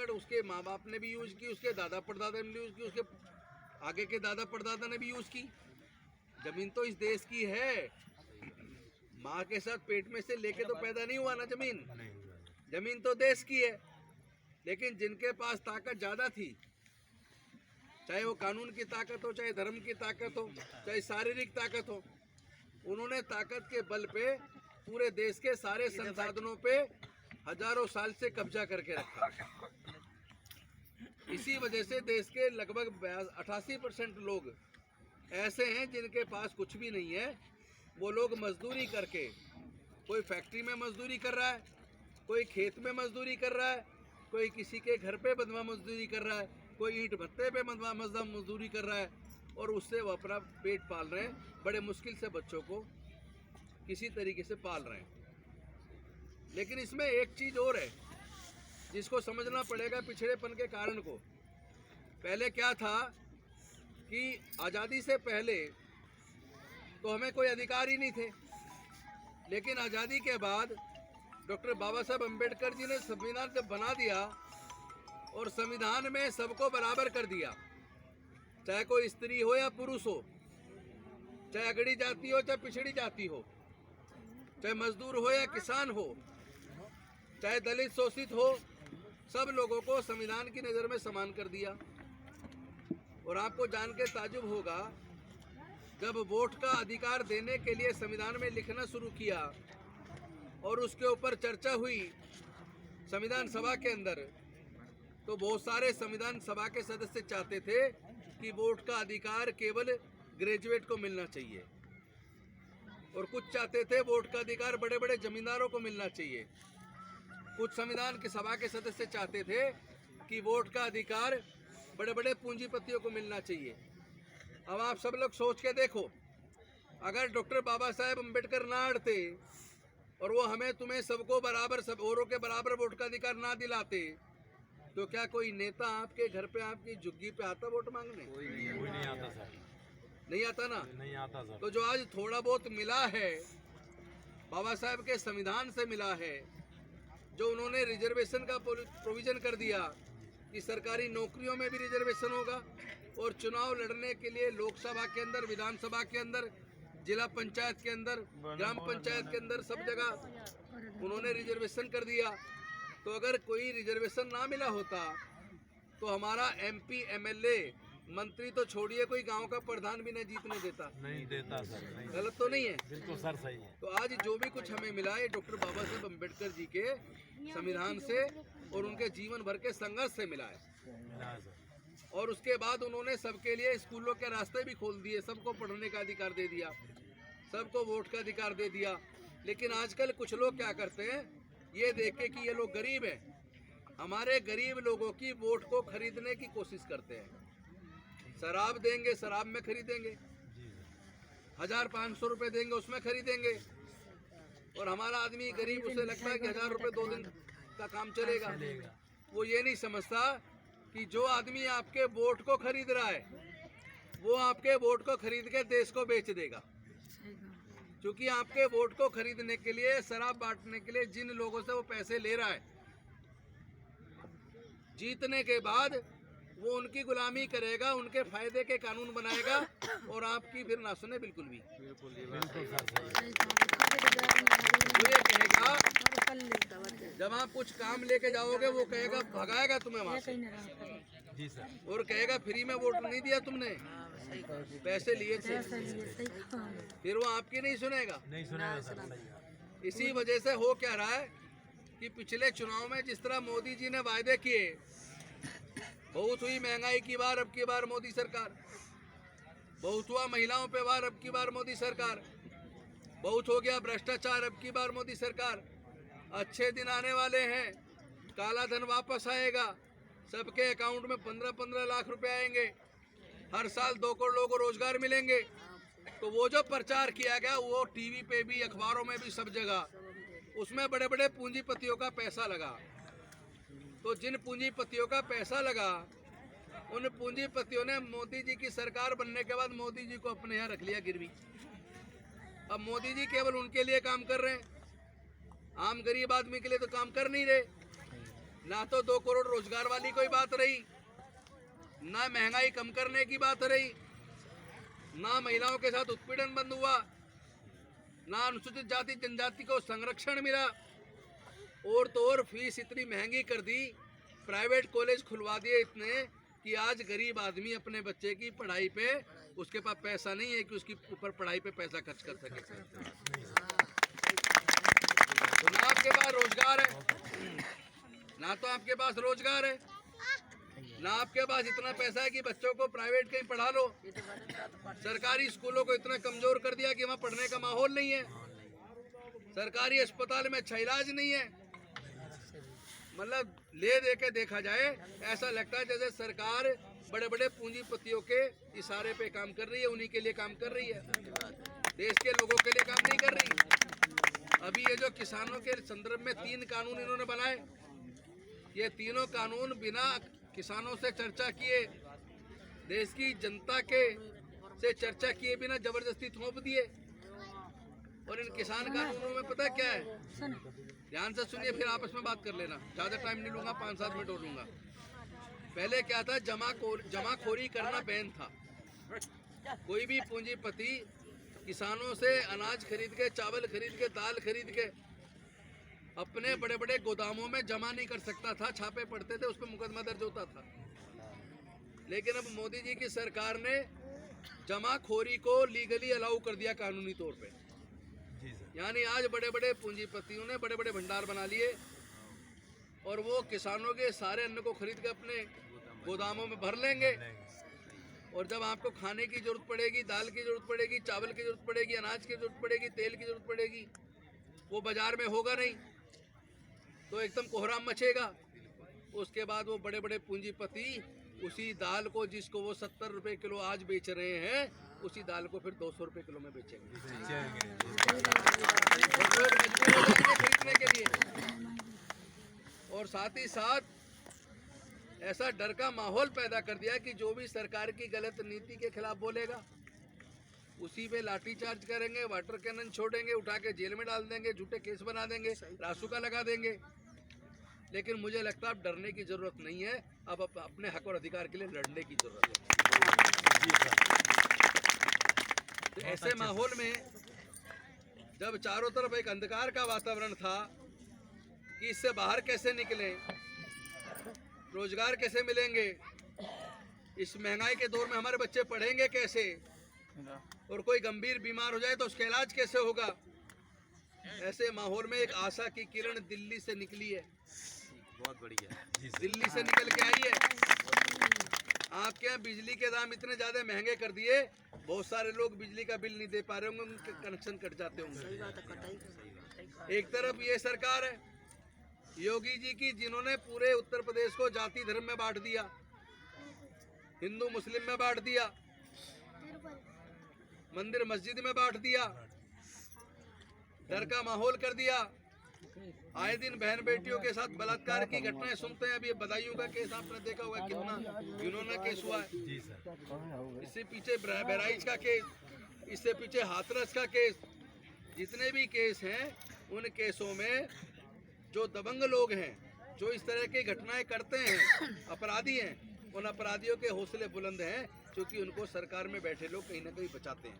ताकत उसके माँ बाप ने भी यूज की, उसके दादा परदादा ने भी यूज की, उसके आगे के दादा परदादा ने भी यूज की। जमीन तो इस देश की है। माँ के साथ पेट में से लेके तो पैदा नहीं हुआ ना जमीन। जमीन तो देश की है। लेकिन जिनके पास ताकत ज्यादा थी, चाहे वो कानून की ताकत हो, चाहे धर्म की ताकत हो, चाहे शारीरिक ताकत हो, उन्होंने ताकत के बल पे पूरे देश के सारे संसाधनों पे हजारों साल से कब्जा करके रखा। इसी वजह से देश के लगभग 88% लोग ऐसे हैं जिनके पास कुछ भी नहीं है। वो लोग मजदूरी करके, कोई फैक्ट्री में मजदूरी कर रहा है, कोई खेत में मजदूरी कर रहा है, कोई किसी के घर पे बंधवा मजदूरी कर रहा है, कोई ईंट भट्टे पे बंधवा मजदूरी कर रहा है, और उससे वो अपना पेट पाल रहे हैं। बड़े मुश्किल से बच्चों को किसी तरीके से पाल रहे हैं। लेकिन इसमें एक चीज़ और है जिसको समझना पड़ेगा, पिछड़ेपन के कारण को। पहले क्या था कि आज़ादी से पहले तो हमें कोई अधिकार ही नहीं थे, लेकिन आज़ादी के बाद डॉक्टर बाबा साहब अम्बेडकर जी ने संविधान जब बना दिया और संविधान में सबको बराबर कर दिया, चाहे कोई स्त्री हो या पुरुष हो, चाहे अगड़ी जाति हो चाहे पिछड़ी जाति हो, चाहे मजदूर हो या किसान हो, चाहे दलित शोषित हो, सब लोगों को संविधान की नज़र में समान कर दिया। और आपको जान के ताजुब होगा, जब वोट का अधिकार देने के लिए संविधान में लिखना शुरू किया और उसके ऊपर चर्चा हुई संविधान सभा के अंदर, तो बहुत सारे संविधान सभा के सदस्य चाहते थे कि वोट का अधिकार केवल ग्रेजुएट को मिलना चाहिए, और कुछ चाहते थे वोट का अधिकार बड़े बड़े जमींदारों को मिलना चाहिए। कुछ संविधान के सभा के सदस्य चाहते थे कि वोट का अधिकार बड़े बड़े पूंजीपतियों को मिलना चाहिए। अब आप सब लोग सोच के देखो, अगर डॉक्टर बाबा साहेब अम्बेडकर ना अड़ते और वो हमें तुम्हें सबको बराबर, सब औरों के बराबर वोट का अधिकार ना दिलाते, तो क्या कोई नेता आपके घर पे, आपकी झुग्गी पे आता वोट मांगने? कोई नहीं आता सर। नहीं आता ना? नहीं आता सर। तो जो आज थोड़ा बहुत मिला है, बाबा साहेब के संविधान से मिला है, जो उन्होंने रिजर्वेशन का प्रोविजन कर दिया कि सरकारी नौकरियों में भी रिजर्वेशन होगा, और चुनाव लड़ने के लिए लोकसभा के अंदर, विधानसभा के अंदर, जिला पंचायत के अंदर, ग्राम पंचायत के अंदर, सब जगह उन्होंने रिजर्वेशन कर दिया। तो अगर कोई रिजर्वेशन ना मिला होता तो हमारा एमपी, एमएलए, मंत्री तो छोड़िए, कोई गांव का प्रधान भी नहीं जीतने देता। नहीं देता सर। नहीं। गलत तो नहीं है? बिल्कुल सर, सही है। तो आज जो भी कुछ हमें मिला है डॉक्टर बाबा साहेब अम्बेडकर जी के संविधान से और उनके जीवन भर के संघर्ष से मिला है। और उसके बाद उन्होंने सबके लिए स्कूलों के रास्ते भी खोल दिए, सबको पढ़ने का अधिकार दे दिया, सबको वोट का अधिकार दे दिया। लेकिन आजकल कुछ लोग क्या करते हैं, ये देख के कि ये लोग गरीब हैं, हमारे गरीब लोगों की वोट को खरीदने की कोशिश करते हैं। शराब देंगे, शराब में खरीदेंगे, 1500 रुपये देंगे, उसमें खरीदेंगे। और हमारा आदमी गरीब, उसे लगता है कि 1000 रुपये 2 दिन का काम चलेगा। वो ये नहीं समझता कि जो आदमी आपके वोट को खरीद रहा है, वो आपके वोट को खरीद के देश को बेच देगा। क्योंकि आपके वोट को खरीदने के लिए, शराब बांटने के लिए जिन लोगों से वो पैसे ले रहा है, जीतने के बाद वो उनकी गुलामी करेगा, उनके फायदे के कानून बनाएगा, और आपकी फिर ना सुने बिल्कुल भी। वो ये कहेगा, जब आप कुछ काम लेके जाओगे, वो कहेगा, भगाएगा तुम्हें वहाँ से। जी सर। और कहेगा फ्री में वोट नहीं दिया तुमने, पैसे लिए थे। फिर वो आपकी नहीं सुनेगा। नहीं सुनेगा सर। इसी वजह से हो क्या रहा है कि पिछले चुनाव में जिस तरह मोदी जी ने वायदे किए, बहुत हुई महंगाई की बार, अब की बार मोदी सरकार, बहुत हुआ महिलाओं पे वार, अब की बार मोदी सरकार, बहुत हो गया भ्रष्टाचार, अब की बार मोदी सरकार। अच्छे दिन आने वाले हैं, काला धन वापस आएगा, सबके अकाउंट में 15-15 लाख रुपए आएंगे, हर साल 2 करोड़ लोगों को रोजगार मिलेंगे। तो वो जो प्रचार किया गया, वो टीवी पे भी, अखबारों में भी, सब जगह, उसमें बड़े बड़े पूंजीपतियों का पैसा लगा। तो जिन पूंजीपतियों का पैसा लगा, उन पूंजीपतियों ने मोदी जी की सरकार बनने के बाद मोदी जी को अपने यहाँ रख लिया गिरवी। अब मोदी जी केवल उनके लिए काम कर रहे हैं, आम गरीब आदमी के लिए तो काम कर नहीं रहे। ना तो 2 करोड़ रोजगार वाली कोई बात रही, ना महंगाई कम करने की बात रही, ना महिलाओं के साथ उत्पीड़न बंद हुआ, ना अनुसूचित जाति जनजाति को संरक्षण मिला, और तो और फीस इतनी महंगी कर दी, प्राइवेट कॉलेज खुलवा दिए इतने कि आज गरीब आदमी अपने बच्चे की पढ़ाई पे उसके पास पैसा नहीं है कि उसकी ऊपर पढ़ाई पे पैसा खर्च कर सके। तो ना आपके पास रोजगार है, ना तो आपके पास रोजगार है, ना आपके पास इतना पैसा है कि बच्चों को प्राइवेट कहीं पढ़ा लो। सरकारी स्कूलों को इतना कमजोर कर दिया कि वहाँ पढ़ने का माहौल नहीं है। सरकारी अस्पताल में अच्छा इलाज नहीं है। मतलब ले दे के देखा जाए ऐसा लगता है जैसे सरकार बड़े बड़े पूंजीपतियों के इशारे पे काम कर रही है, उन्हीं के लिए काम कर रही है, देश के लोगों के लिए काम नहीं कर रही। अभी ये जो किसानों के संदर्भ में 3 कानून इन्होंने बनाए, ये तीनों कानून बिना किसानों से चर्चा किए, देश की जनता के से चर्चा किए बिना जबरदस्ती थोप दिए। और इन किसान कानूनों में पता क्या है, ध्यान से सुनिए, फिर आपस में बात कर लेना, ज्यादा टाइम नहीं लूंगा, 5-7 मिनट और लूंगा। पहले क्या था, जमाखोरी करना बैन था। कोई भी पूंजीपति किसानों से अनाज खरीद के, चावल खरीद के, दाल खरीद के अपने बड़े बड़े गोदामों में जमा नहीं कर सकता था, छापे पड़ते थे, उस पर मुकदमा दर्ज होता था। लेकिन अब मोदी जी की सरकार ने जमाखोरी को लीगली अलाउ कर दिया कानूनी तौर पे। यानी आज बड़े बड़े पूंजीपतियों ने बड़े बड़े भंडार बना लिए और वो किसानों के सारे अन्न को खरीद के अपने गोदामों में भर लेंगे। और जब आपको खाने की जरूरत पड़ेगी, दाल की जरूरत पड़ेगी, चावल की जरूरत पड़ेगी, अनाज की जरूरत पड़ेगी, तेल की जरूरत पड़ेगी, वो बाजार में होगा नहीं, तो एकदम कोहराम मचेगा। उसके बाद वो बड़े बड़े पूंजीपति उसी दाल को, जिसको वो 70 रुपए किलो आज बेच रहे हैं, उसी दाल को फिर 200 रुपए किलो में बेचेंगे। और लोग मजबूर हो जाएंगे खरीदने के लिए। और साथ ही साथ ऐसा डर का माहौल पैदा कर दिया कि जो भी सरकार की गलत नीति के खिलाफ बोलेगा उसी पे लाठीचार्ज करेंगे, वाटर कैनन छोड़ेंगे, उठा के जेल में डाल देंगे, झूठे केस बना देंगे, रासुका लगा देंगे। लेकिन मुझे लगता है अब डरने की जरूरत नहीं है, अब अपने हक और अधिकार के लिए लड़ने की जरूरत है। तो ऐसे माहौल में जब चारों तरफ एक अंधकार का वातावरण था कि इससे बाहर कैसे निकले, रोजगार कैसे मिलेंगे, इस महंगाई के दौर में हमारे बच्चे पढ़ेंगे कैसे, और कोई गंभीर बीमार हो जाए तो उसका इलाज कैसे होगा, ऐसे माहौल में एक आशा की किरण दिल्ली से निकली है। बहुत बढ़िया, दिल्ली से निकल के आई है। आपके यहाँ बिजली के दाम इतने ज्यादा महंगे कर दिए, बहुत सारे लोग बिजली का बिल नहीं दे पा रहे होंगे, उनके कनेक्शन कट जाते होंगे। एक तरफ ये सरकार है योगी जी की, जिन्होंने पूरे उत्तर प्रदेश को जाति धर्म में बांट दिया, हिंदू मुस्लिम में बांट दिया, मंदिर मस्जिद में बांट दिया, डर का माहौल कर दिया। आए दिन बहन बेटियों के साथ बलात्कार की घटनाएं सुनते हैं। अभी बदायूं का केस आपने देखा होगा, कितना यूनोना केस हुआ है। इससे पीछे बहराइच का केस, इससे पीछे हाथरस का केस, जितने भी केस हैं उन केसों में जो दबंग लोग हैं, जो इस तरह की घटनाएं करते हैं, अपराधी हैं, उन अपराधियों के हौसले बुलंद हैं, क्योंकि उनको सरकार में बैठे लोग कहीं ना कहीं बचाते हैं।